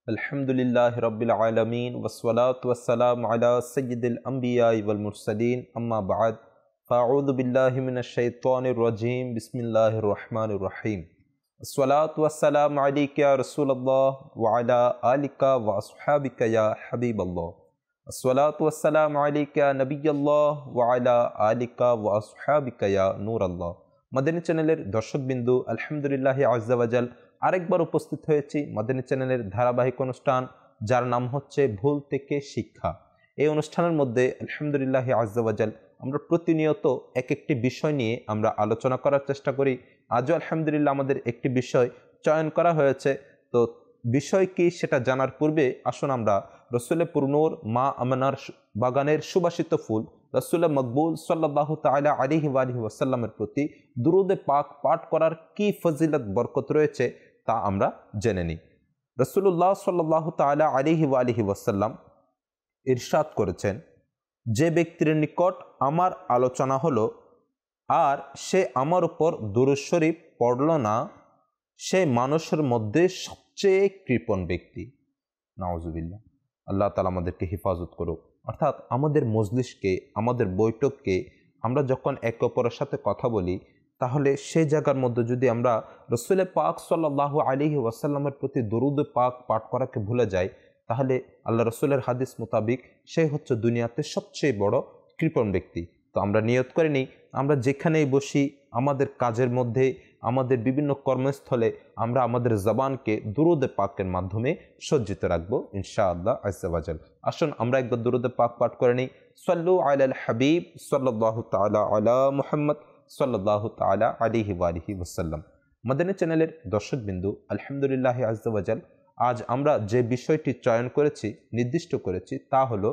अल्हम्दुलिल्लाहि रब्बिल आलमीन वस्सलातु वस्सलामु अला सय्यिदिल अंबियाइ वल मुरसलीन अम्मा बअद फ़अऊज़ु बिल्लाहि मिनश शैतानिर रजीम बिस्मिल्लाहिर रहमानिर रहीम अस्सलातु वस्सलामु अलैका या रसूलल्लाह व अला आलिका व अस्हाबिका या हबीबल्लाह अस्सलातु वस्सलामु अलैका या नबिय्यल्लाह व अला आलिका व अस्हाबिका या नूरल्लाह। मदनी चैनेलेर दर्शकबिंदु आलহামদুলিল্লাহি আযযা ওয়াজাল আরেকবার উপস্থিত হয়েছি মদনী চ্যানেলের ধারাবাহিক অনুষ্ঠান যার নাম হচ্ছে ভুল থেকে শিক্ষা। এই অনুষ্ঠানের মধ্যে আলহামদুলিল্লাহি আযযা ওয়াজাল আমরা প্রতিনিয়ত এক একটি বিষয় নিয়ে আমরা আলোচনা করার চেষ্টা করি। আজও আলহামদুলিল্লাহ আমাদের একটি বিষয় চয়ন করা হয়েছে। তো বিষয় কি সেটা জানার পূর্বে আসুন আমরা রসুলে পুরনূর মা আমানার বাগানের সুবাসিত ফুল রসুলে মকবুল সাল্লাল্লাহু তাআলা আলাইহি ওয়া আলিহি ওয়াসাল্লামের প্রতি দুরূদে পাক পাঠ করার কি ফজিলত বরকত রয়েছে তা আমরা জেনে নিই। রাসূলুল্লাহ সাল্লাল্লাহু তাআলা আলাইহি ওয়া আলিহি ওয়াসাল্লাম ইরশাদ করেছেন, যে ব্যক্তির নিকট আমার আলোচনা হলো আর সে আমার উপর দুরূদ শরীফ পড়ল না, সে মানুষের মধ্যে সবচেয়ে কৃপণ ব্যক্তি। নাউজুবিল্লাহ। আল্লাহ তাআলা আমাদেরকে হেফাজত করুক। অর্থাৎ আমাদের মজলিসকে, আমাদের বৈঠককে আমরা যখন একে অপরের সাথে কথা বলি, তাহলে সেই জায়গার মধ্যে যদি আমরা রসুলে পাক সাল্লাল্লাহু আলাইহি ওয়াসাল্লামের প্রতি দরুদ পাক পাঠ করাকে ভুলে যাই, তাহলে আল্লাহ রসুলের হাদিস মোতাবিক সে হচ্ছে দুনিয়াতে সবচেয়ে বড় কৃপণ ব্যক্তি। তো আমরা নিয়ত করে নিই, আমরা যেখানেই বসি, আমাদের কাজের মধ্যে, আমাদের বিভিন্ন কর্মস্থলে আমরা আমাদের জবানকে দুরুদে পাকের মাধ্যমে সজ্জিত রাখবো ইনশাআল্লাহ আযযা ওয়াজাল। আসুন আমরা একবার দুরুদে পাক পাঠ করে নিই। সাল্লু আলাল হাবিব সাল্লাল্লাহু তাআলা আলা মুহাম্মদ সাল্লাল্লাহু তাআলা আলাইহি ওয়া আলিহি ওয়াসাল্লাম। মদনী চ্যানেলের দর্শকবিন্দু আলহামদুলিল্লাহি আযযা ওয়াজাল আজ আমরা যে বিষয়টি চয়ন করেছি, নির্দিষ্ট করেছি, তা হলো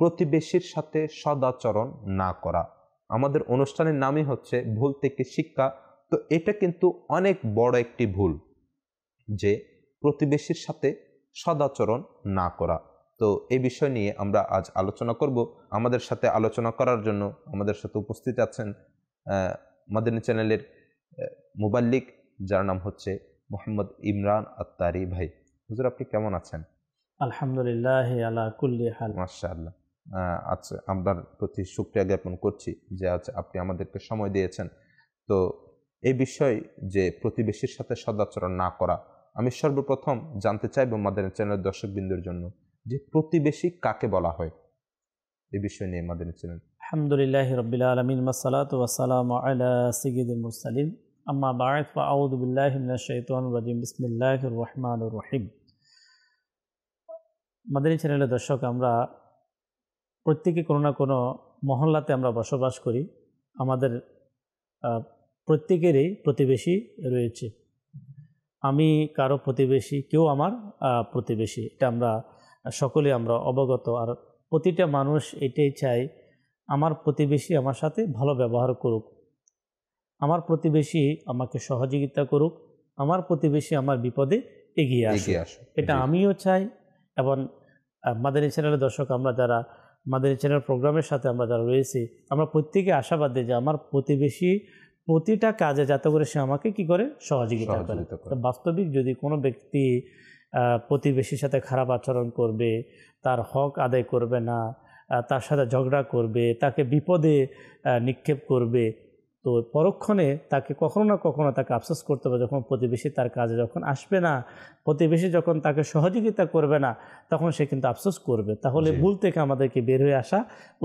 প্রতিবেশীর সাথে সদাচরণ না করা। আমাদের অনুষ্ঠানের নামই হচ্ছে ভুল থেকে শিক্ষা। তো এটা কিন্তু অনেক বড় একটি ভুল, যে প্রতিবেশীর সাথে সদাচরণ না করা। তো এই বিষয় নিয়ে আমরা আজ আলোচনা করব। আমাদের সাথে আলোচনা করার জন্য আমাদের সাথে উপস্থিত আছেন মদনী চ্যানেলের মুবাল্লিগ, যার নাম হচ্ছে মোহাম্মদ ইমরান আত্তারি ভাই। হুজুর, আপনি কেমন আছেন? আলহামদুলিল্লাহ আলা কুল্লি হাল। মাশাআল্লাহ। আচ্ছা, আপনার প্রতি শুকরিয়া জ্ঞাপন করছি যে আজ আপনি আমাদেরকে সময় দিয়েছেন। তো এই বিষয় যে প্রতিবেশীর সাথে সদাচরণ না করা, আমি সর্বপ্রথম জানতে চাইব মদনী চ্যানেলের দর্শকবৃন্দের জন্য যে প্রতিবেশী কাকে বলা হয়, এই বিষয় নিয়ে মদনী চ্যানেল। আলহামদুলিল্লাহ রাব্বিল আলামিন ওয়াসসালাতু ওয়াসসালামু আলা সাইয়্যিদিল মুরসালিন আম্মা বা'দ ফাআউযু বিল্লাহি মিনাশ শাইতানির রাজিম বিসমিল্লাহির রহমানির রহিম। মদনী চ্যানেলের দর্শক, আমরা প্রত্যেকে কোনো না কোনো মহল্লাতে আমরা বসবাস করি। আমাদের প্রত্যেকেরই প্রতিবেশী রয়েছে। আমি কারো প্রতিবেশী, কেউ আমার প্রতিবেশী, এটা আমরা সকলে আমরা অবগত। আর প্রতিটা মানুষ এটাই চায় আমার প্রতিবেশী আমার সাথে ভালো ব্যবহার করুক, আমার প্রতিবেশী আমাকে সহযোগিতা করুক, আমার প্রতিবেশী আমার বিপদে এগিয়ে আসে, এটা আমিও চাই। এবং মদনী চ্যানেলের দর্শক, আমরা যারা মদনী চ্যানেল প্রোগ্রামের সাথে আমরা যারা রয়েছি, আমরা প্রত্যেকে আশাবাদী যে আমার প্রতিবেশী প্রতিটা কাজে যাতে করে সে আমাকে কি করে সহযোগিতা করে। বাস্তবিক যদি কোনো ব্যক্তি প্রতিবেশীর সাথে খারাপ আচরণ করবে, তার হক আদায় করবে না, তার সাথে ঝগড়া করবে, তাকে বিপদে নিক্ষেপ করবে, তো পরক্ষণে তাকে কখনো না কখনো তাকে আফসোস করতে হবে। যখন প্রতিবেশী তার কাজে যখন আসবে না, প্রতিবেশী যখন তাকে সহযোগিতা করবে না, তখন সে কিন্তু আফসোস করবে। তাহলে ভুল থেকে আমাদেরকে বের হয়ে আসা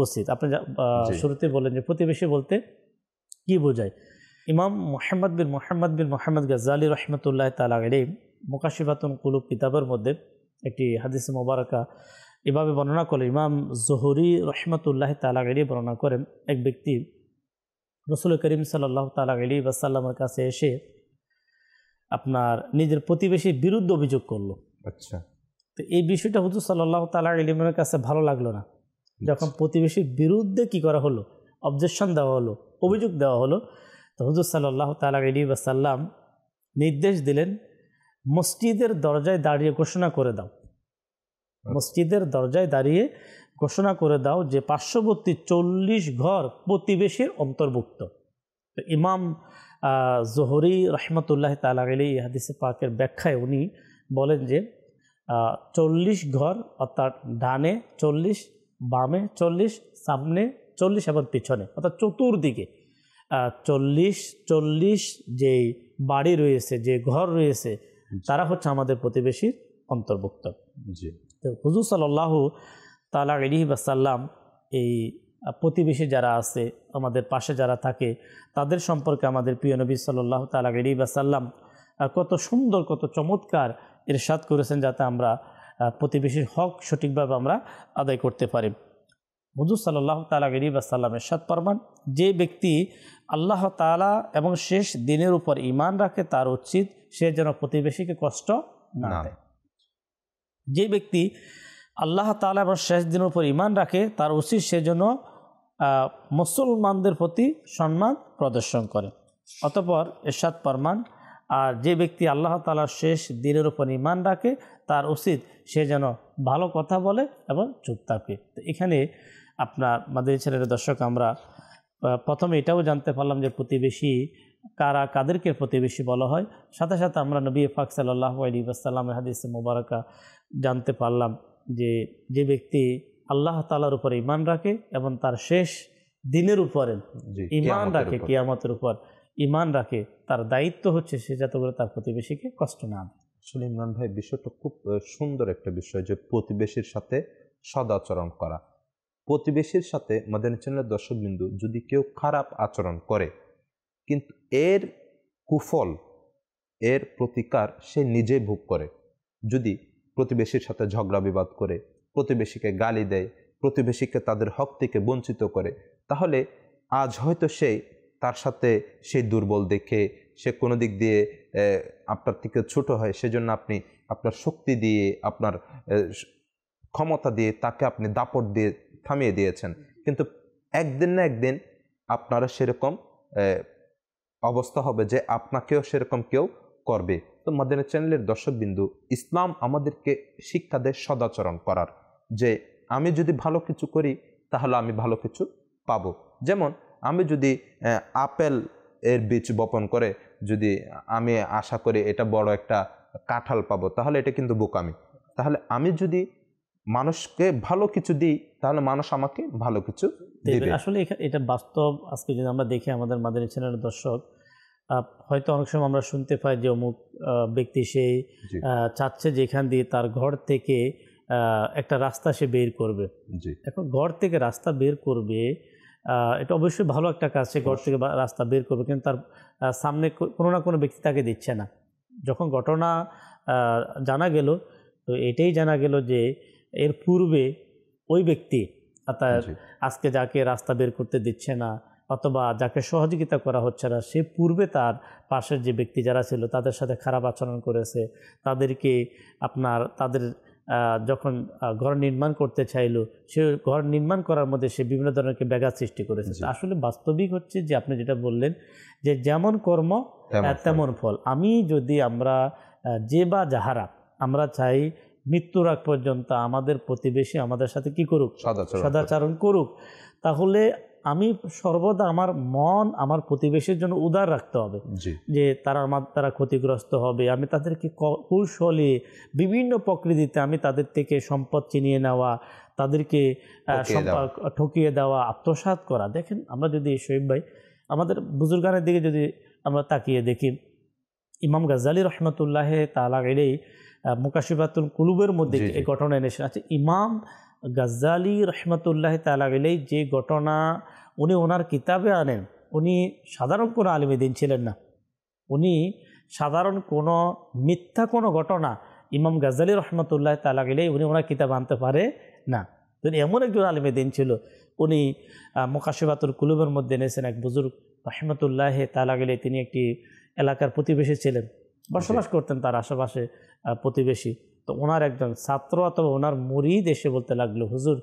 উচিত। আপনি শুরুতে বললেন যে প্রতিবেশী বলতে কি বোঝায়। ইমাম মোহাম্মদ বিন মোহাম্মদ গাজ্জালি রহমতুল্লাহ তাআলা আলাইহি মুকাশিফাতুল কুলুব কিতাবের মধ্যে একটি হাদিস মোবারকা এভাবে বর্ণনা করেন। ইমাম জোহরি রহমতুল্লাহ তাআলা আলাইহি বর্ণনা করেন, এক ব্যক্তি রাসূল করিম সাল্লাল্লাহু তাআলা আলাইহি ওয়াসাল্লামের কাছে এসে আপনার নিজের প্রতিবেশীর বিরুদ্ধে অভিযোগ করলো। আচ্ছা। তো এই বিষয়টা হুজুর সাল্লাল্লাহু তাআলা আলাইহি ওয়াসাল্লামের কাছে ভালো লাগলো না। যখন প্রতিবেশীর বিরুদ্ধে কি করা হলো, অবজেকশন দেওয়া হলো, অভিযোগ দেওয়া হলো, তো হুজুর সাল্লাল্লাহু তাআলা আলাইহি ওয়াসাল্লাম নির্দেশ দিলেন, মসজিদের দরজায় দাঁড়িয়ে ঘোষণা করে দাও, মসজিদের দরজায় দাঁড়িয়ে ঘোষণা করে দাও যে পার্শ্ববর্তী 40 ঘর প্রতিবেশীর অন্তর্ভুক্ত। তো ইমাম জোহরি রহমতুল্লাহ তাআলা আলাইহি হাদিসে পাকের ব্যাখ্যায় উনি বলেন যে 40 ঘর, অর্থাৎ ডানে 40, বামে 40, সামনে 40 এবং পিছনে, অর্থাৎ চতুর্দিকে 40 যে বাড়ি রয়েছে, যে ঘর রয়েছে, তারা হচ্ছে আমাদের প্রতিবেশীর অন্তর্ভুক্ত। তো হুজুর সাল্লাল্লাহু তাআলা আলাইহি ওয়াসাল্লাম এই প্রতিবেশী যারা আছে, আমাদের পাশে যারা থাকে, তাদের সম্পর্কে আমাদের প্রিয় নবী সাল্লাল্লাহু তাআলা আলাইহি ওয়াসাল্লাম কত সুন্দর, কত চমৎকার ইরশাদ করেছেন, যাতে আমরা প্রতিবেশীর হক সঠিকভাবে আমরা আদায় করতে পারি। হুজুর সাল্লাল্লাহু তাআলা আলাইহি ওয়াসাল্লাম ইরশাদ ফরমান, যে ব্যক্তি আল্লাহ তাআলা এবং শেষ দিনের উপর ঈমান রাখে, তার উচিত সে যেন প্রতিবেশীকে কষ্ট না দেয়। যে ব্যক্তি আল্লাহ তাআলা এবং শেষ দিনের উপর ঈমান রাখে, তার উচিত সে যেন মুসলমানদের প্রতি সম্মান প্রদর্শন করে। অতঃপর ইরশাদ ফরমান, আর যে ব্যক্তি আল্লাহ তাআলার শেষ দিনের উপর ঈমান রাখে, তার উচিত সে যেন ভালো কথা বলে এবং চুপ থাকে। তো এখানে আপনার মাদানী চ্যানেলের দর্শক, আমরা প্রথমে এটাও জানতে পারলাম যে প্রতিবেশী কারা, কাদেরকে প্রতিবেশী বলা হয়। সাথে সাথে আমরা নবী পাক সাল্লাল্লাহু আলাইহি ওয়াসাল্লামের হাদিসে মুবারাকা জানতে পারলাম যে যে ব্যক্তি আল্লাহ তাআলার উপর ঈমান রাখে এবং তার শেষ দিনের উপরে ঈমান রাখে, কিয়ামতের উপর ঈমান রাখে, তার দায়িত্ব হচ্ছে সে যাতে করে তার প্রতিবেশীকে কষ্ট না দেয়। আসলে ইমরান ভাই, বিষয়টা খুব সুন্দর একটা বিষয় যে প্রতিবেশীর সাথে সদাচরণ করা। প্রতিবেশীর সাথে মাদানী চ্যানেলের দর্শকবিন্দু, যদি কেউ খারাপ আচরণ করে, কিন্তু এর কুফল, এর প্রতিকার সে নিজেই ভোগ করে। যদি প্রতিবেশীর সাথে ঝগড়া বিবাদ করে, প্রতিবেশীকে গালি দেয়, প্রতিবেশীকে তাদের হক থেকে বঞ্চিত করে, তাহলে আজ হয়তো তার সাথে সেই দুর্বল দেখে সে কোনো দিক দিয়ে আপনার থেকে ছোট হয়, সেজন্য আপনি আপনার শক্তি দিয়ে, আপনার ক্ষমতা দিয়ে তাকে আপনি দাপট দিয়ে থামিয়ে দিয়েছেন। কিন্তু একদিন না একদিন আপনারা সেরকম অবস্থা হবে যে আপনাকেও সেরকম কেউ করবে। তো মাদানী চ্যানেলের দর্শকবিন্দু, ইসলাম আমাদেরকে শিক্ষা দেয় সদাচরণ করার, যে আমি যদি ভালো কিছু করি তাহলে আমি ভালো কিছু পাবো। যেমন আমি যদি আপেল এর বীজ বপন করে যদি আমি আশা করি এটা বড় একটা কাঁঠাল পাবো, তাহলে এটা কিন্তু বোকামি। তাহলে আমি যদি মানুষকে ভালো কিছু দিই, তাহলে মানুষ আমাকে ভালো কিছু দিবে। আসলে এটা বাস্তব। আজকে যদি আমরা দেখি আমাদের মাদানী চ্যানেলের দর্শক, হয়তো অনেক সময় আমরা শুনতে পাই যে অমুক ব্যক্তি সে চাচ্ছে যেখান দিয়ে তার ঘর থেকে একটা রাস্তা সে বের করবে। এখন ঘর থেকে রাস্তা বের করবে, এটা অবশ্যই ভালো একটা কাজ, সে ঘর থেকে রাস্তা বের করবে, কিন্তু তার সামনে কোনো না কোনো ব্যক্তি তাকে দিচ্ছে না। যখন ঘটনা জানা গেল, তো এটাই জানা গেল যে এর পূর্বে ওই ব্যক্তি, অর্থাৎ আজকে যাকে রাস্তা বের করতে দিচ্ছে না অথবা যাকে সহযোগিতা করা হচ্ছে না, সে পূর্বে তার পাশের যে ব্যক্তি যারা ছিল তাদের সাথে খারাপ আচরণ করেছে, তাদেরকে তাদের যখন ঘর নির্মাণ করতে চাইলো, সে ঘর নির্মাণ করার মধ্যে সে বিভিন্ন ধরনের ব্যাঘাত সৃষ্টি করেছে। আসলে বাস্তবিক হচ্ছে যে আপনি যেটা বললেন যে যেমন কর্ম তেমন ফল। আমরা যে বা যাহারা আমরা চাই মৃত্যুর আগ পর্যন্ত আমাদের প্রতিবেশী আমাদের সাথে কি করুক, সদাচরণ করুক, তাহলে আমি সর্বদা আমার মন আমার প্রতিবেশীর জন্য উদার রাখতে হবে, যে তারা ক্ষতিগ্রস্ত হবে, আমি তাদেরকে কৌশলে বিভিন্ন প্রকৃতিতে আমি তাদের থেকে সম্পদ ছিনিয়ে নেওয়া, তাদেরকে ঠকিয়ে দেওয়া, আত্মসাৎ করা। দেখেন, আমরা যদি শোয়েব ভাই আমাদের বুজুর্গানের দিকে যদি আমরা তাকিয়ে দেখি, ইমাম গাজ্জালী রহমতুল্লাহ তাআলা আলাইহি মুকাশিফাতুল কুলুবের মধ্যে এই ঘটনা এনেছেন। আচ্ছা, ইমাম গাজ্জালী রহমতুল্লাহ তাআলা আলাইহি যে ঘটনা উনি ওনার কিতাবে আনেন, উনি সাধারণ কোনো আলিমে দ্বীন ছিলেন না। উনি সাধারণ কোনো মিথ্যা কোনো ঘটনা ইমাম গাজ্জালী রহমতুল্লাহ তাআলা আলাইহি উনি ওনার কিতাবে আনতে পারে না। তিনি এমন একজন আলিমে দ্বীন ছিল। উনি মুকাশিফাতুল কুলুবের মধ্যে এনেছেন এক বুজুর্গ রহমতুল্লাহ তাআলা আলাইহি, তিনি একটি এলাকার প্রতিবেশী ছিলেন, বসবাস করতেন তার আশেপাশে প্রতিবেশী। তো ওনার একজন ছাত্র অথবা ওনার মুরিদ এসে বলতে লাগলো, হুজুর,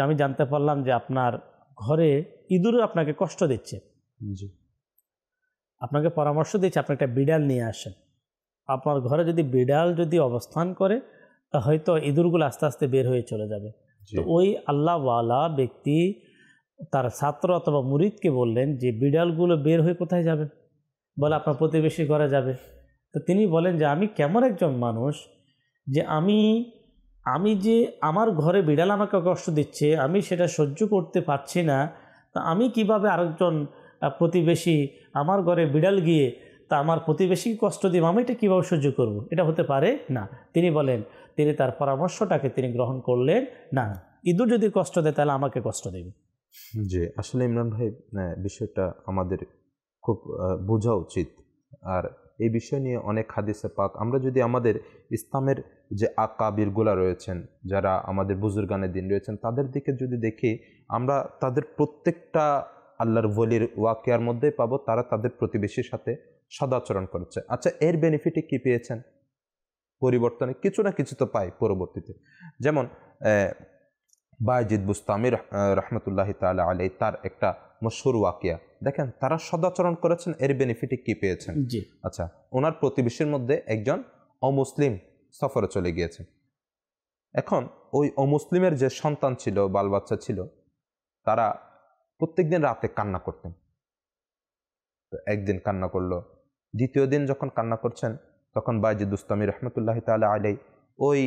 আমি জানতে পারলাম যে আপনার ঘরে ইঁদুর আপনাকে কষ্ট দিচ্ছে, আপনাকে পরামর্শ দিচ্ছে আপনি একটা বিড়াল নিয়ে আসেন। আপনার ঘরে যদি বিড়াল অবস্থান করে, তা হয়তো ইঁদুরগুলো আস্তে আস্তে বের হয়ে চলে যাবে। তো ওই আল্লাহওয়ালা ব্যক্তি তার ছাত্র অথবা মুরিদকে বললেন যে বিড়ালগুলো বের হয়ে কোথায় যাবে? বলে আপনার প্রতিবেশী ঘরে যাবে। তো তিনি বলেন যে আমি কেমন একজন মানুষ যে আমি যে আমার ঘরে বিড়াল আমাকে কষ্ট দিচ্ছে, আমি সেটা সহ্য করতে পারছি না, তা আমি কিভাবে আরেকজন প্রতিবেশী আমার ঘরে বিড়াল গিয়ে তা আমার প্রতিবেশীকে কষ্ট দিব, আমি এটা কীভাবে সহ্য করব? এটা হতে পারে না। তিনি বলেন, তিনি তার পরামর্শটাকে তিনি গ্রহণ করলেন না। ইঁদুর যদি কষ্ট দেয় তাহলে আমাকে কষ্ট দেবে। জি, আসলে ইমরান ভাই বিষয়টা আমাদের খুব বোঝা উচিত। আর এই বিষয় নিয়ে অনেক হাদিসে পাক, আমরা যদি আমাদের ইসলামের যে আকাবিরগুলা রয়েছেন, যারা আমাদের বুজুর্গানে দিন রয়েছেন, তাদের দিকে যদি দেখি, আমরা তাদের প্রত্যেকটা আল্লাহর ওলির ওয়াকিয়ার মধ্যেই পাবো তারা তাদের প্রতিবেশীর সাথে সদাচরণ করেছে। আচ্ছা, এর বেনিফিটে কি পেয়েছেন? পরিবর্তনে কিছু না কিছু তো পাই পরবর্তীতে। যেমন বায়েজিদ বুস্তামি রহমতুল্লাহি তাআলা আলাইহি, তার একটা মশহুর ওয়াকিয়া দেখেন, তারা সদাচরণ করেছেন, এর বেনিফিটে কি পেয়েছেন? জি। আচ্ছা, ওনার প্রতিবেশীর মধ্যে একজন অমুসলিম সফরে চলে গিয়েছে। এখন ওই অমুসলিমের যে সন্তান ছিল, বাল বাচ্চা ছিল, তারা প্রত্যেকদিন রাতে কান্না করতেন। একদিন কান্না করলো, দ্বিতীয় দিন যখন কান্না করছেন, তখন বায়েজিদ বুস্তামি রহমতুল্লাহি তাআলা আলাইহি ওই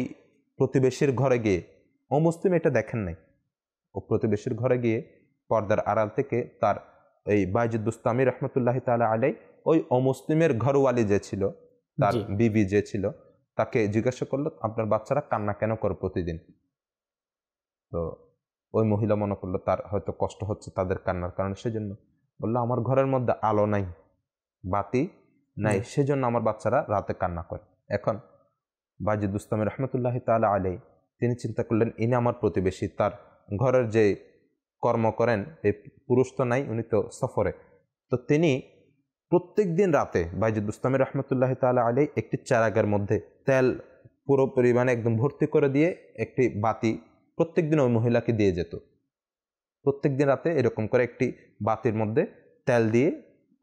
প্রতিবেশীর ঘরে গিয়ে, অমুসলিম এটা দেখেন নাই, ও প্রতিবেশীর ঘরে গিয়ে পর্দার আড়াল থেকে তার এই বায়েজিদ বুস্তামি রহমতুল্লাহি তাআলা আলাইহি ওই অমুসলিমের ঘরওয়ালি যে ছিল, তার বিবি যে ছিল, তাকে জিজ্ঞাসা করলো, আপনার বাচ্চারা কান্না কেন করে প্রতিদিন? তো ওই মহিলা মনে করলো তার হয়তো কষ্ট হচ্ছে তাদের কান্নার কারণে, সেজন্য বললো, আমার ঘরের মধ্যে আলো নাই, বাতি নাই, সেজন্য আমার বাচ্চারা রাতে কান্না করে। এখন বায়েজিদ বুস্তামি রহমতুল্লাহি তাআলা আলাইহি তিনি চিন্তা করলেন, ইনি আমার প্রতিবেশী, তার ঘরের যে কর্ম করেন এই পুরুষ তো নাই, উনি তো সফরে। তো তিনি প্রত্যেক দিন রাতে বায়েজিদ বুস্তামি রহমতুল্লাহি তাআলা আলাইহি একটি চারাগার মধ্যে তেল পুরো পরিমাণে একদম ভর্তি করে দিয়ে একটি বাতি প্রত্যেক দিন ওই মহিলাকে দিয়ে যেত। প্রত্যেক দিন রাতে এরকম করে একটি বাতির মধ্যে তেল দিয়ে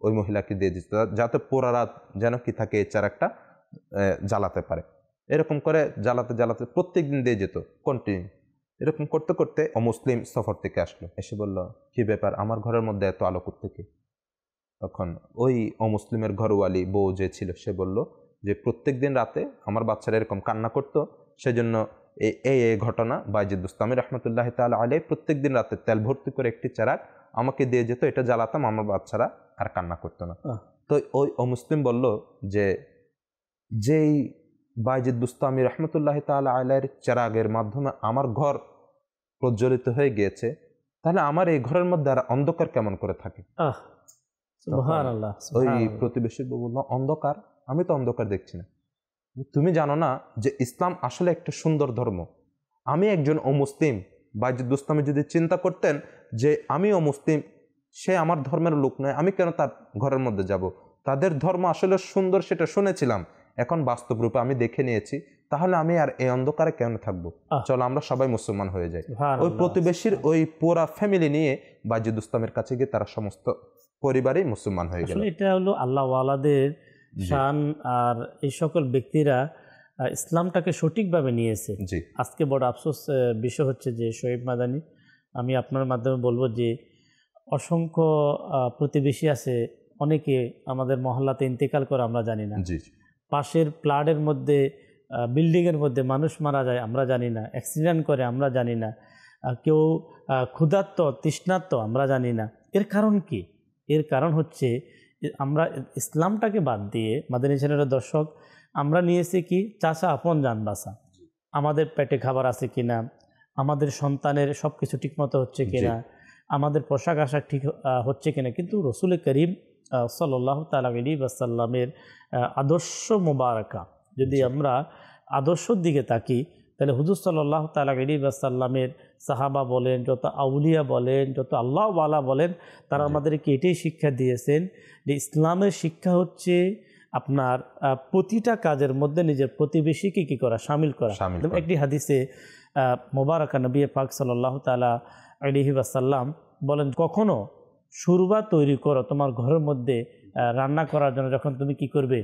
ওই মহিলাকে দিয়ে দিত, যাতে পুরা রাত যেন কি থাকে এই চারাকটা জ্বালাতে পারে। এরকম করে জ্বালাতে জ্বালাতে প্রত্যেক দিন দিয়ে যেত কন্টিনিউ। এরকম করতে করতে অমুসলিম সফর থেকে আসলো, এসে বলল, কি ব্যাপার, আমার ঘরের মধ্যে এত আলো কোত্থেকে? তখন ওই অমুসলিমের ঘরওয়ালি বউ যে ছিল, সে বলল যে প্রত্যেক দিন রাতে আমার বাচ্চারা এরকম কান্না করতো, সেজন্য এই ঘটনা বায়েজিদ বুস্তামি রহমতুল্লাহি তাআলা আলাইহি প্রত্যেক দিন রাতে তেল ভর্তি করে একটি চারাক আমাকে দিয়ে যেত, এটা জ্বালাতাম, আমার বাচ্চারা আর কান্না করতো না। তো ওই অমুসলিম বলল যে, যেই বায়েজিদ বুস্তামি রহমতুল্লাহি তাআলা আলাইহির চেরাগের মাধ্যমে আমার ঘর প্রজ্বলিত হয়ে গিয়েছে, তাহলে আমার এই ঘরের মধ্যে আর অন্ধকার কেমন করে থাকে? সুবহানাল্লাহ। ওই প্রতিবেশী বলল, অন্ধকার? আমি তো অন্ধকার দেখছি না। তুমি জানো না যে ইসলাম আসলে একটা সুন্দর ধর্ম? আমি একজন অমুসলিম, বায়েজিদ বুস্তামি যদি চিন্তা করতেন যে আমি অমুসলিম, সে আমার ধর্মের লোক নয়, আমি কেন তার ঘরের মধ্যে যাব? তাদের ধর্ম আসলে সুন্দর, সেটা শুনেছিলাম, এখন বাস্তব রূপে আমি দেখে নিয়েছি, তাহলে আমি আর এই অন্ধকারে কেন থাকবো? চলো আমরা সবাই মুসলমান হয়ে যাই। ওই প্রতিবেশীর ওই পুরা ফ্যামিলি নিয়ে বায়েজিদ বুস্তামির কাছে গিয়ে তারা সমস্ত পরিবারই মুসলমান হয়ে গেল। এটা হলো আল্লাহ ওয়ালাদের শান, আর এই সকল ব্যক্তিরা ইসলামটাকে সঠিকভাবে নিয়েছে। আজকে বড় আফসোস বিষয় হচ্ছে যে শোয়েব মাদানী, আমি আপনার মাধ্যমে বলবো যে অসংখ্য প্রতিবেশী আছে, অনেকে আমাদের মহল্লাতে ইন্তেকাল করে আমরা জানি না, পাশের প্লাডের মধ্যে বিল্ডিংয়ের মধ্যে মানুষ মারা যায় আমরা জানি না, অ্যাক্সিডেন্ট করে আমরা জানি না, কেউ ক্ষুধার্ত তৃষ্ণার্ত আমরা জানি না। এর কারণ কি? এর কারণ হচ্ছে আমরা ইসলামটাকে বাদ দিয়ে, মাদানী চ্যানেলের দর্শক, আমরা নিয়েছি কি চাচা আপন জান বাসা, আমাদের পেটে খাবার আছে কিনা, আমাদের সন্তানের সব কিছু ঠিকমতো হচ্ছে কিনা, আমাদের পোশাক আশাক ঠিক হচ্ছে কিনা। কিন্তু রসুল করিম সাল্লাল্লাহু তাআলা আলাইহি ওয়াসাল্লামের আদর্শ মোবারকা যদি আমরা আদর্শর দিকে তাকি, তাহলে হুজুর সাল্লাল্লাহু তাআলা আলাইহি ওয়াসাল্লামের সাহাবা বলেন, যত আউলিয়া বলেন, যত আল্লাহওয়ালা বলেন, তারা আমাদেরকে এটাই শিক্ষা দিয়েছেন যে ইসলামের শিক্ষা হচ্ছে আপনার প্রতিটা কাজের মধ্যে নিজের প্রতিবেশীকে কী করা, শামিল করা। একটি হাদিসে মোবারকা নবী পাক সাল্লাল্লাহু তাআলা আলাইহি ওয়াসাল্লাম বলেন, কখনো শুরবা তৈরি করো তোমার ঘরের মধ্যে রান্না করার জন্য, যখন তুমি কি করবে,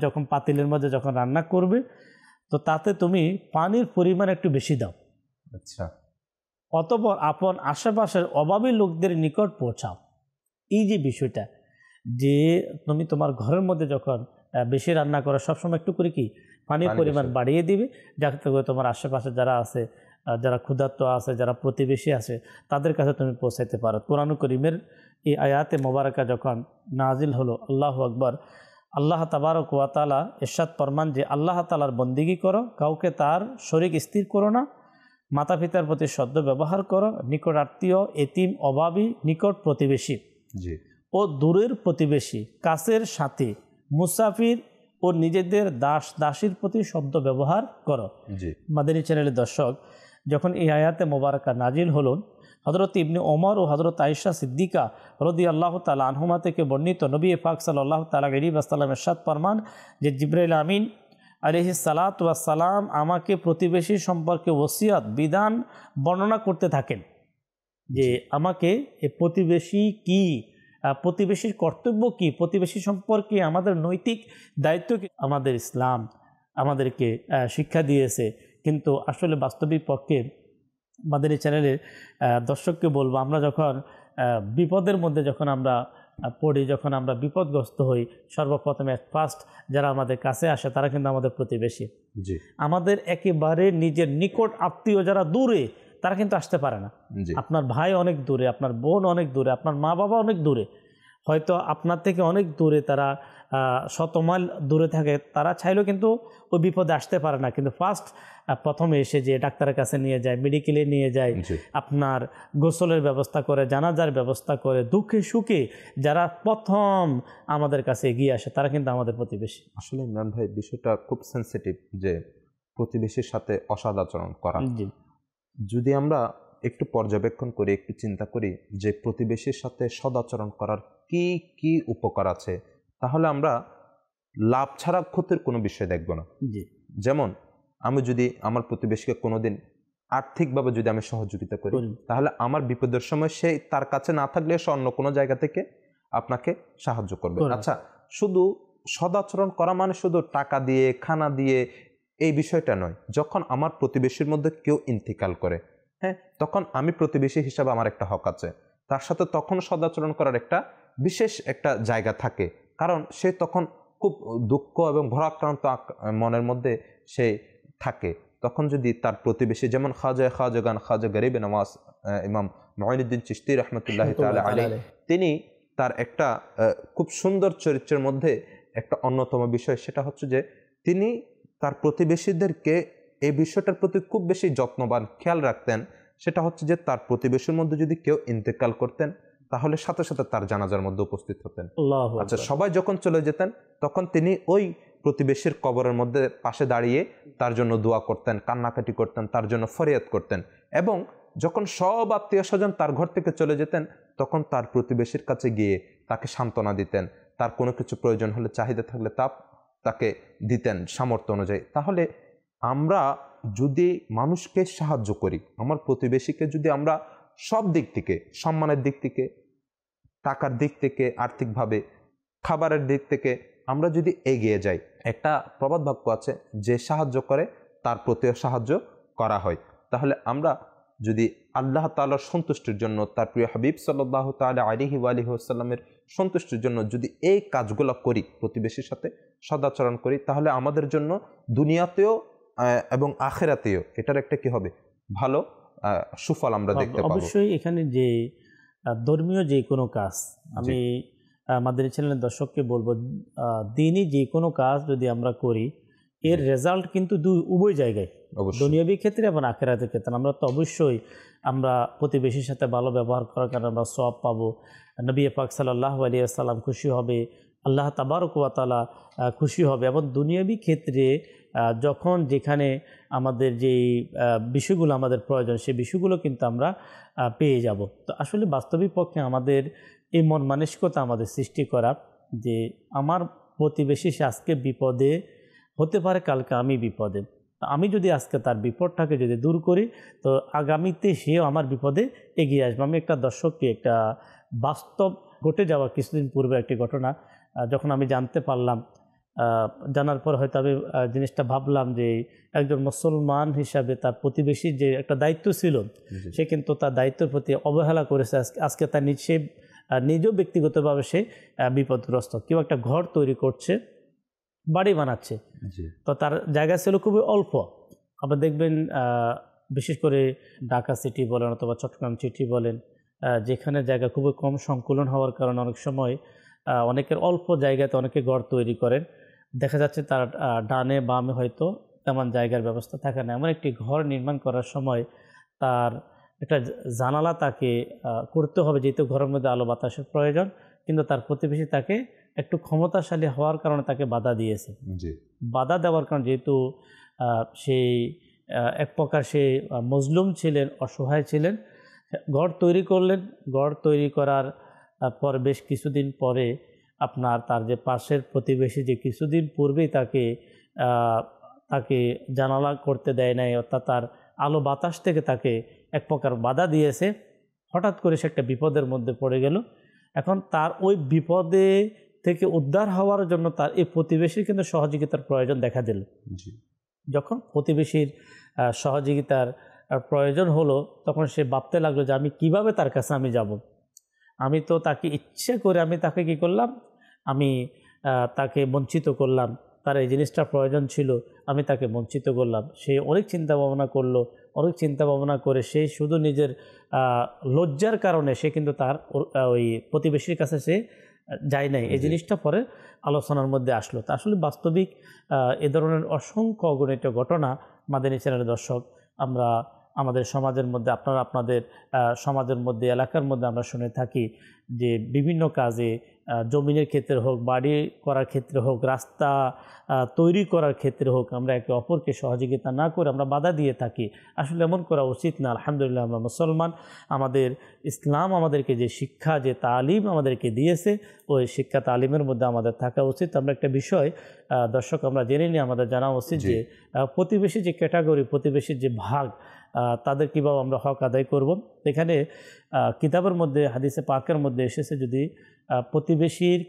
যখন পাতিলের মধ্যে যখন রান্না করবে, তো তাতে তুমি পানির পরিমাণ একটু বেশি দাও। আচ্ছা। অতঃপর আপন আশেপাশের অভাবী লোকদের নিকট পৌঁছাও। এই যে বিষয়টা, যে তুমি তোমার ঘরের মধ্যে যখন বেশি রান্না করো, সবসময় একটু করে কি পানির পরিমাণ বাড়িয়ে দিবে, যাতে করে তোমার আশেপাশে যারা আছে, যারা ক্ষুধার্ত আছে, যারা প্রতিবেশী আছে, তাদের কাছে তুমি পৌঁছাইতে পারো। কোরআন করিমের এই আয়াতে মোবারকা যখন নাজিল হলো, আল্লাহু আকবার, আল্লাহ তাবারক ওয়া তাআলা ইরশাদ ফরমান যে আল্লাহ তাআলার বন্দিগি করো, কাউকে তার শরীক স্থির করো না, মাতা পিতার প্রতি সদ্য ব্যবহার করো, নিকট আত্মীয়, এতিম, অভাবী, নিকট প্রতিবেশী ও দূরের প্রতিবেশী, কাছের সাথী, মুসাফির ও নিজেদের দাস দাসীর প্রতি সদ্য ব্যবহার করো। মাদানী চ্যানেলের দর্শক, যখন এই আয়াতে মোবারকা নাজিল হল, হযরত ইবনে ওমর ও হযরত আয়েশা সিদ্দিকা রাদিয়াল্লাহু তাআলা আনহুমা থেকে বর্ণিত, নবী পাক সাল্লাল্লাহু তাআলা আলাইহি ওয়াসাল্লাম ইরশাদ ফরমান যে জিবরাইল আমিন আলাইহিস সালাতু ওয়াস সালাম আমাকে প্রতিবেশী সম্পর্কে ওসিয়ত বিধান বর্ণনা করতে থাকেন, যে আমাকে এই প্রতিবেশী কি, প্রতিবেশীর কর্তব্য কি, প্রতিবেশী সম্পর্কে আমাদের নৈতিক দায়িত্ব কি, আমাদের ইসলাম আমাদেরকে শিক্ষা দিয়েছে। কিন্তু আসলে বাস্তবিক পক্ষে মাদানী চ্যানেলের দর্শককে বলবো, আমরা যখন বিপদের মধ্যে যখন আমরা পড়ি, যখন আমরা বিপদগ্রস্ত হই, সর্বপ্রথমে ফার্স্ট যারা আমাদের কাছে আসে তারা কিন্তু আমাদের প্রতিবেশী। আমাদের একেবারে নিজের নিকট আত্মীয় যারা দূরে, তারা কিন্তু আসতে পারে না। আপনার ভাই অনেক দূরে, আপনার বোন অনেক দূরে, আপনার মা বাবা অনেক দূরে, হয়তো আপনার থেকে অনেক দূরে, তারা শত মাইল দূরে থাকে, তারা চাইলেও কিন্তু ওই বিপদে আসতে পারে না। কিন্তু ফার্স্ট প্রথমে এসে যে ডাক্তারের কাছে নিয়ে যায়, মেডিকেলে নিয়ে যায়, আপনার গোসলের ব্যবস্থা করে, জানাজার ব্যবস্থা করে, দুঃখে সুখে যারা প্রথম আমাদের কাছে এগিয়ে আসে, তারা কিন্তু আমাদের প্রতিবেশী। আসলে ইমরান ভাই, বিষয়টা খুব সেন্সিটিভ যে প্রতিবেশীর সাথে অসৎ আচরণ করা। যদি আমরা একটু পর্যবেক্ষণ করি, একটু চিন্তা করি যে প্রতিবেশীর সাথে সদাচরণ করার কি কি উপকার আছে, তাহলে আমরা লাভ ছাড়া ক্ষতির কোনো বিষয় দেখব না। যেমন আমি যদি আমার প্রতিবেশীকে কোনোদিন আর্থিকভাবে যদি আমি সহযোগিতা করি, তাহলে আমার বিপদের সময় সে তার কাছে না থাকলে সে অন্য কোনো জায়গা থেকে আপনাকে সাহায্য করবে। আচ্ছা, শুধু সদাচরণ করা মানে শুধু টাকা দিয়ে, খানা দিয়ে এই বিষয়টা নয়। যখন আমার প্রতিবেশীর মধ্যে কেউ ইন্তিকাল করে, হ্যাঁ, তখন আমি প্রতিবেশী হিসাবে আমার একটা হক আছে, তার সাথে তখন সদাচরণ করার একটা বিশেষ একটা জায়গা থাকে, কারণ সে তখন খুব দুঃখ এবং ভরাক্রান্ত মনের মধ্যে সে থাকে। তখন যদি তার প্রতিবেশী, যেমন খাজা গরিবে নওয়াজ ইমাম মুঈনুদ্দিন চিশতি রহমতুল্লাহ তাআলা আলাইহি, তিনি তার একটা খুব সুন্দর চরিত্রের মধ্যে একটা অন্যতম বিষয়, সেটা হচ্ছে যে তিনি তার প্রতিবেশীদেরকে এই বিষয়টার প্রতি খুব বেশি যত্নবান, খেয়াল রাখতেন। সেটা হচ্ছে যে তার প্রতিবেশীর মধ্যে যদি কেউ ইন্তেকাল করতেন, তাহলে সাথে সাথে তার জানাজার মধ্যে উপস্থিত হতেন। আচ্ছা, সবাই যখন চলে যেতেন, তখন তিনি ওই প্রতিবেশীর কবরের মধ্যে পাশে দাঁড়িয়ে তার জন্য দোয়া করতেন, কান্নাকাটি করতেন, তার জন্য ফরিয়াদ করতেন। এবং যখন সব আত্মীয় স্বজন তার ঘর থেকে চলে যেতেন, তখন তার প্রতিবেশীর কাছে গিয়ে তাকে সান্ত্বনা দিতেন, তার কোনো কিছু প্রয়োজন হলে, চাহিদা থাকলে তাকে দিতেন সামর্থ্য অনুযায়ী। তাহলে আমরা যদি মানুষকে সাহায্য করি, আমার প্রতিবেশীকে যদি আমরা সব দিক থেকে, সম্মানের দিক থেকে, টাকার দিক থেকে, আর্থিকভাবে, খাবারের দিক থেকে আমরা যদি এগিয়ে যাই, একটা প্রবাদ বাক্য আছে যে সাহায্য করে তার প্রতিও সাহায্য করা হয়। তাহলে আমরা যদি আল্লাহ তাআলার সন্তুষ্টির জন্য, তার প্রিয় হাবিব সাল্লাল্লাহু তাআলা আলাইহি ওয়া আলিহি ওয়াসাল্লামের সন্তুষ্টির জন্য যদি এই কাজগুলো করি, প্রতিবেশীর সাথে সদাচরণ করি, তাহলে আমাদের জন্য দুনিয়াতেও এবং আখিরাতেও এটার একটা কি হবে, ভালো সুফল আমরা দেখতে পাবো। অবশ্যই এখানে যে ধর্মীয় যে কোনো কাজ, আমি আমাদের চ্যানেলের দর্শককে বলবো, দিনই যে কোনো কাজ যদি আমরা করি, এর রেজাল্ট কিন্তু উভয় জায়গায়, দুনিয়াবী ক্ষেত্রে এবং আখিরাতের ক্ষেত্রে। আমরা তো অবশ্যই আমরা প্রতিবেশীর সাথে ভালো ব্যবহার করার কারণে আমরা সওয়াব পাবো, নবী পাক সাল্লাল্লাহু আলাইহি ওয়াসাল্লাম খুশি হবে, আল্লাহ তাবারক ওয়া তাআলা খুশি হবে। এবং দুনিয়াবী ক্ষেত্রে যখন যেখানে আমাদের যেই বিষয়গুলো আমাদের প্রয়োজন, সেই বিষয়গুলো কিন্তু আমরা পেয়ে যাব। তো আসলে বাস্তবিক পক্ষে আমাদের এই মন মানসিকতা আমাদের সৃষ্টি করা, যে আমার প্রতিবেশী সে আজকে বিপদে হতে পারে, কালকে আমি বিপদে, আমি যদি আজকে তার বিপদটাকে যদি দূর করি, তো আগামীতে সেও আমার বিপদে এগিয়ে আসবে। আমি একটা দর্শককে একটা বাস্তব ঘটে যাওয়া কিছুদিন পূর্বে একটি ঘটনা যখন আমি জানতে পারলাম, জানার পর হয়তো আমি জিনিসটা ভাবলাম যে একজন মুসলমান হিসাবে তার প্রতিবেশীর যে একটা দায়িত্ব ছিল, সে কিন্তু তার দায়িত্বের প্রতি অবহেলা করেছে। আজকে তার নিজেও ব্যক্তিগতভাবে সে বিপদগ্রস্ত। কেউ একটা ঘর তৈরি করছে, বাড়ি বানাচ্ছে। তো তার জায়গা ছিল খুবই অল্প। আবার দেখবেন বিশেষ করে ঢাকা সিটি বলেন অথবা চট্টগ্রাম সিটি বলেন, যেখানে জায়গা খুবই কম সংকুলন হওয়ার কারণে অনেক সময় অনেকের অল্প জায়গাতে অনেকে ঘর তৈরি করেন। দেখা যাচ্ছে তার ডানে বামে হয়তো তেমন জায়গার ব্যবস্থা থাকে না। এমন একটি ঘর নির্মাণ করার সময় তার একটা জানালা তাকে করতে হবে, যেহেতু ঘরের মধ্যে আলো বাতাসের প্রয়োজন, কিন্তু তার প্রতিবেশী তাকে একটু ক্ষমতাশালী হওয়ার কারণে তাকে বাধা দিয়েছে। বাধা দেওয়ার কারণে যেহেতু সেই এক প্রকার সে মজলুম ছিলেন, অসহায় ছিলেন, ঘর তৈরি করলেন। ঘর তৈরি করার পর বেশ কিছুদিন পরে আপনার তার যে পাশের প্রতিবেশী যে কিছুদিন পূর্বেই তাকে জানালা করতে দেয় নাই, অর্থাৎ তার আলো বাতাস থেকে তাকে এক প্রকার বাধা দিয়েছে, হঠাৎ করে সে একটা বিপদের মধ্যে পড়ে গেল। এখন তার ওই বিপদে থেকে উদ্ধার হওয়ার জন্য তার এই প্রতিবেশীর কিন্তু সহযোগিতার প্রয়োজন দেখা দিল। যখন প্রতিবেশীর সহযোগিতার প্রয়োজন হলো, তখন সে ভাবতে লাগলো যে আমি কিভাবে তার কাছে আমি যাব। আমি তো তাকে ইচ্ছে করে আমি তাকে কি করলাম, আমি তাকে বঞ্চিত করলাম। তার এই জিনিসটার প্রয়োজন ছিল, আমি তাকে বঞ্চিত করলাম। সে অনেক চিন্তা ভাবনা করলো, অনেক চিন্তা ভাবনা করে সে শুধু নিজের লজ্জার কারণে সে কিন্তু তার ওই প্রতিবেশীর কাছে সে যায় নাই। এই জিনিসটা পরে আলোচনার মধ্যে আসলো। তা আসলে বাস্তবিক এ ধরনের অসংখ্য অগণিত ঘটনা মাদানী চ্যানেলের দর্শক আমরা আমাদের সমাজের মধ্যে, আপনাদের সমাজের মধ্যে, এলাকার মধ্যে আমরা শুনে থাকি যে বিভিন্ন কাজে, জমিনের ক্ষেত্রে হোক, বাড়ি করার ক্ষেত্রে হোক, রাস্তা তৈরি করার ক্ষেত্রে হোক, আমরা একে অপরকে সহযোগিতা না করে আমরা বাধা দিয়ে থাকি। আসলে এমন করা উচিত না। আলহামদুলিল্লাহ আমরা মুসলমান, আমাদের ইসলাম আমাদেরকে যে শিক্ষা, যে তালিম আমাদেরকে দিয়েছে, ওই শিক্ষা তালিমের মধ্যে আমাদের থাকা উচিত। আমরা একটা বিষয় দর্শক আমরা জেনে নিই, আমাদের জানা উচিত যে প্রতিবেশী যে ক্যাটাগরি, প্রতিবেশীর যে ভাগ, তাদের কীভাবে আমরা হক আদায় করব। এখানে কিতাবের মধ্যে, হাদিসে পাকের মধ্যে এসেছে, যদি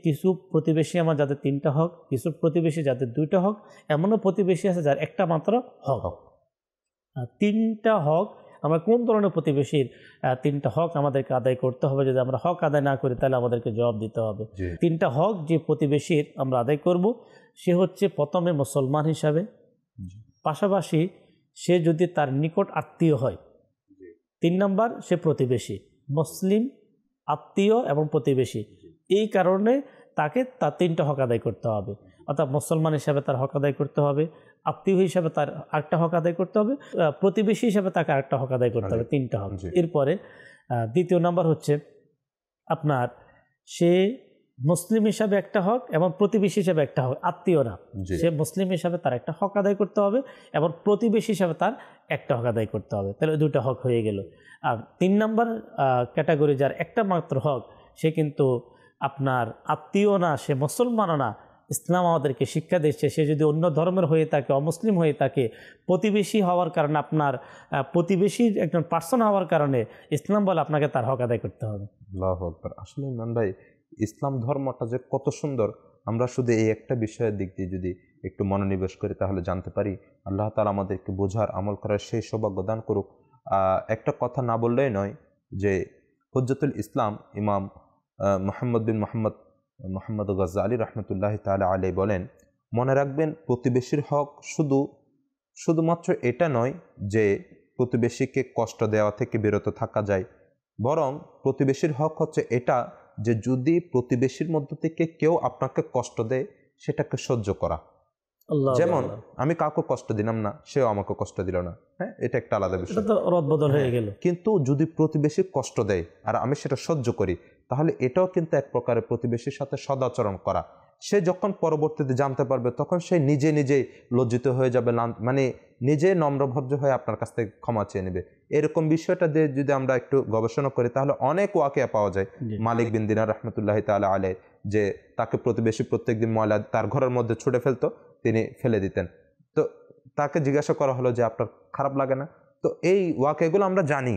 কিছু প্রতিবেশী আমার যাদের 3টা হক, কিছু প্রতিবেশী যাদের 2টা হক, এমনও প্রতিবেশী আছে যার একটা মাত্র হক। 3টা হক, আমরা কোন ধরনের প্রতিবেশীর 3টা হক আমাদেরকে আদায় করতে হবে। যদি আমরা হক আদায় না করি তাহলে আমাদেরকে জবাব দিতে হবে। 3টা হক যে প্রতিবেশীর আমরা আদায় করব, সে হচ্ছে প্রথমে মুসলমান হিসাবে, পাশাপাশি সে যদি তার নিকট আত্মীয় হয়। 3 নম্বর, সে প্রতিবেশী, মুসলিম, আত্মীয় এবং প্রতিবেশী। এই কারণে তাকে তার 3টা হক আদায় করতে হবে। অর্থাৎ মুসলমান হিসাবে তার হক আদায় করতে হবে, আত্মীয় হিসাবে তার আরেকটা হক আদায় করতে হবে, প্রতিবেশী হিসাবে তাকে আরেকটা হক আদায় করতে হবে। 3টা হক। এরপরে 2য় নম্বর হচ্ছে আপনার সে মুসলিম হিসাবে একটা হক এবং প্রতিবেশী হিসাবে একটা হক, আত্মীয় না। সে মুসলিম হিসাবে তার একটা হক আদায় করতে হবে এবং প্রতিবেশী হিসাবে তার একটা হক আদায় করতে হবে। তাহলে 2টা হক হয়ে গেল। আর 3 নম্বর ক্যাটাগরি, যার একটা মাত্র হক, সে কিন্তু আপনার আত্মীয় না, সে মুসলমানও না। ইসলাম আমাদেরকে শিক্ষা দিচ্ছে, সে যদি অন্য ধর্মের হয়ে থাকে, অমুসলিম হয়ে থাকে, প্রতিবেশী হওয়ার কারণে, আপনার প্রতিবেশীর একজন পার্সন হওয়ার কারণে ইসলাম বলে আপনাকে তার হক আদায় করতে হবে। আল্লাহু আকবার। আসলে ইমরান ভাই, ইসলাম ধর্মটা যে কত সুন্দর, আমরা শুধু এই একটা বিষয়ের দিক দিয়ে যদি একটু মনোনিবেশ করি তাহলে জানতে পারি। আল্লাহ তাআলা আমাদেরকে বোঝার, আমল করার সেই সৌভাগ্য দান করুক। একটা কথা না বললেই নয় যে হুজ্জাতুল ইসলাম ইমাম মুহাম্মদ বিন মোহাম্মদ গাজ্জালি রহমতুল্লাহ তাআলা আলাইহি বলেন, মনে রাখবেন প্রতিবেশীর হক শুধুমাত্র এটা নয় যে প্রতিবেশীকে কষ্ট দেওয়া থেকে বিরত থাকা যায়, বরং প্রতিবেশীর হক হচ্ছে এটা যে যদি প্রতিবেশীর মধ্য থেকে কেউ আপনাকে কষ্ট দেয় সেটাকে সহ্য করা। যেমন আমি কাউকে কষ্ট দিলাম না, সেও আমাকে কষ্ট দিল না, হ্যাঁ, এটা একটা আলাদা বিষয়, রদবদল হয়ে গেল। কিন্তু যদি প্রতিবেশী কষ্ট দেয় আর আমি সেটা সহ্য করি, তাহলে এটাও কিন্তু এক প্রকারের প্রতিবেশীর সাথে সদাচরণ করা। সে যখন পরবর্তীতে জানতে পারবে তখন সে নিজেই লজ্জিত হয়ে যাবে, মানে নিজে নম্রভদ্র হয়ে আপনার কাছ থেকে ক্ষমা চেয়ে নেবে। এরকম বিষয়টা দিয়ে যদি আমরা একটু গবেষণা করি তাহলে অনেক ওয়াকিয়া পাওয়া যায়। মালিক বিন দিনার রহমতুল্লাহ তাআলা আলাইহি, যে তাকে প্রতিবেশী প্রত্যেকদিন ময়লা তার ঘরের মধ্যে ছুঁড়ে ফেলতো, তিনি ফেলে দিতেন। তো তাকে জিজ্ঞাসা করা হলো যে আপনার খারাপ লাগে না? তো এই ওয়াকিয়াগুলো আমরা জানি।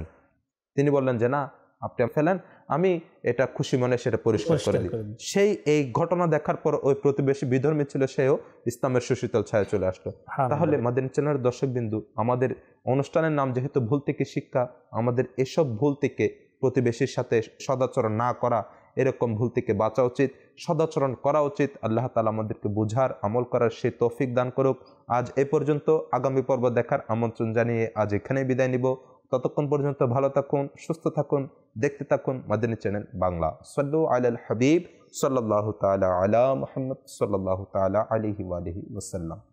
তিনি বললেন যে না, আপনি ফেলেন, আমি এটা খুশি মনে সেটা পরিষ্কার করে দিই। সেই এই ঘটনা দেখার পর ওই প্রতিবেশী বিধর্মী ছিল, সেও ইসলামের সুশীতল ছায়া চলে আসলো। তাহলে মাদানী চ্যানেলের দর্শকবিন্দু, আমাদের অনুষ্ঠানের নাম যেহেতু ভুল থেকে শিক্ষা, আমাদের এসব ভুল থেকে প্রতিবেশীর সাথে সদাচরণ না করা এরকম ভুল থেকে বাঁচা উচিত, সদাচরণ করা উচিত। আল্লাহ তাআলা আমাদেরকে বুঝার, আমল করার সে তৌফিক দান করুক। আজ এ পর্যন্ত, আগামী পর্ব দেখার আমন্ত্রণ জানিয়ে আজ এখানেই বিদায় নিব। ততক্ষণ পর্যন্ত ভালো থাকুন, সুস্থ থাকুন, দেখতে থাকুন মাদানী চ্যানেল বাংলা। সাল্লু আলাল হাবিব সাল্লাল্লাহু তাআলা আলা মুহাম্মদ সাল্লাল্লাহু তাআলা আলাইহি ওয়া আলিহি ওয়াসাল্লাম।